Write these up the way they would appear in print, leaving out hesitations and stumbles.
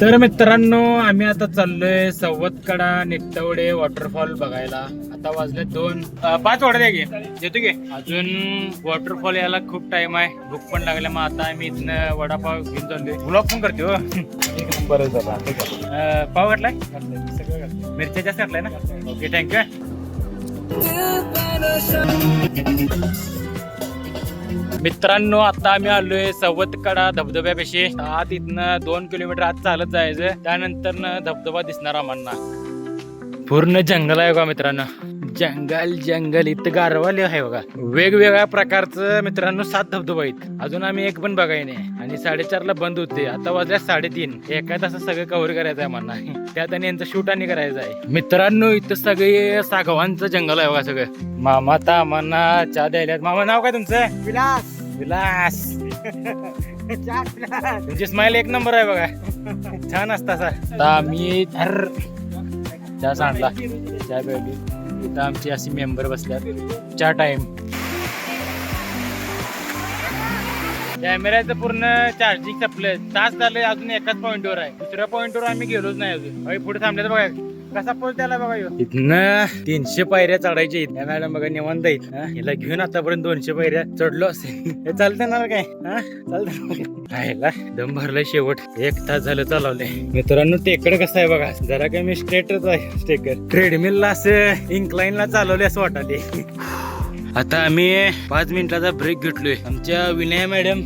तर मित्रांनो आम्ही आता चाललोय सवतकडा निट्टवडे वॉटरफॉल बघायला. आता वाजले 2-5 वाढत आहे येतो की अजून वॉटरफॉल यायला खूप टाइम आहे. भूक पण लागले मग आता आम्ही इथनं वडापाव घेऊन चाललोय. ब्लॉग पण करते हो. एक नंबर पाव घातलाय सगळं मिरच्या जास्त घातलाय ना. Okay thank you. मित्रांनो आता आम्ही आलोय सवतकडा धबधब्यापाशी. आत इथनं 2 किलोमीटर आत चालत जायचं. त्यानंतर धबधबा दिसणार आम्हाला. पूर्ण जंगल आहे बघा मित्रांनो. जंगल इथं गारवाले आहे बघा. वेगवेगळ्या प्रकारचं मित्रांनो 7 धबधबा आहेत. अजून आम्ही एक पण बघाय नाही. आणि 4:30ला बंद होते. आता वाजल्या 3:30. एका तासात सगळं कव्हर करायचं आहे मला. त्यात आणि यांचं शूट आणि करायचं आहे. मित्रांनो इथं सगळे सागवांचं जंगल आहे बघा सगळं. मामा आता आम्हाला चहा द्यायला. मामा नाव काय तुमचं? विलास. विलास. तुमची स्माइल एक नंबर आहे बघा. छान असता सर. आता आम्ही चहा सांडला. चहा प्यायली. इथं आमची अशी मेंबर बसल्यात. चहा टाइम. कॅमेऱ्याचं पूर्ण चार्जिंग संपलं. तास झालं अजून एकाच पॉइंटवर आहे. दुसऱ्या पॉइंटवर आम्ही गेलोच नाही अजून. पुढे थांबले तर बघा कसा पोच त्याला बघा. इथनं 300 पायऱ्या चढायच्या. या मॅडम बघा निवांत आहेत. हिला घेऊन आतापर्यंत 200 पायऱ्या चढलो असेल. हे चालतं ना काय? चालतं. दम भरलाय शेवट. 1 तास झालं चालवलंय. मित्रांनो टेकड कसं आहे बघा. जरा काय मी स्ट्रेटच आहे स्टेकर. ट्रेडमिलला असं इन्क्लाइनला चालवले असं वाटते. आता आम्ही 5 मिनिटाचा ब्रेक घेतलोय. आमच्या विनय मॅडम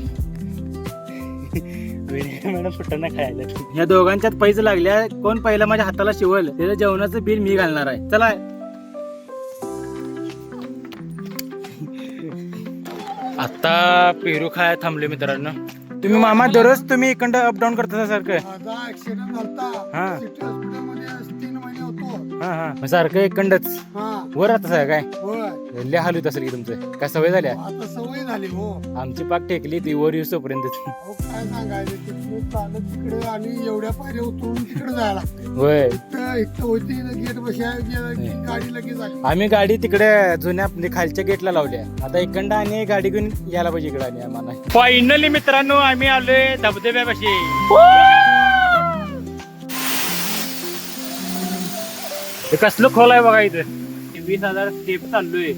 फुटाणा खायला. या दोघांच्यात पैसे लागल्या. कोण पहिला माझ्या हाताला शिवल त्याचं जेवणाचं बिल मी घालणार आहे. चला. आता पेरू खाय थांबले मित्रांनो. तुम्ही मामा दररोज तुम्ही इकडं अपडाऊन करता सारखं? माझा ऍक्सिडेंट झालता. हा. सिटी हॉस्पिटलमध्ये 3 महिने होतो. हा सारखं इकडंच हा. वर आता सगळं काय होय. लय हाल होत असेल की तुमचं. काय सवय झाल्या? आता सवय झाली हो. आमची पाक टेकली ती वर येऊपर्यंत. अहो काय सांगायचं तिकडे चालत तिकडे आणि एवढ्या पायऱ्या उतरून तिकडे जायला लागते. होय इथं होती गेट बसायला गाडी लगेच आली. आम्ही गाडी तिकडे जुन्या म्हणजे खालच्या गेटला लावल्या. आता इकडं आणि गाडी घेऊन यायला पाहिजे इकडे. आणि आम्हाला फायनली मित्रांनो आम्ही आलोय धबधब्यापाशी. कसलं खोल आहे बघा. इथं 20,000 स्टेप चाललोय.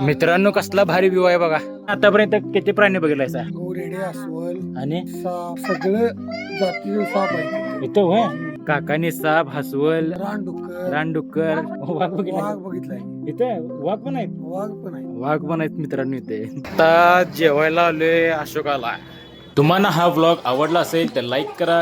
मित्रांनो कसला भारी व्ह्यू आहे बघा. आतापर्यंत किती प्राणी बघितलायसा? रेडे अस्वल आणि साप सगळं जातीय साप आहे. इथं होय काकाने साप, हसवल, रानडुक्कर रानडुक्कर, वाघ बघितला. वाघ बघितलाय. इथं वाघ पण आहेत. वाघ पण आहे. वाघ पण आहेत मित्रांनो इथे. आता जेवायला आलोय अशोकाला. तुम्हाला हा व्लॉग आवडला असेल तर लाईक करा,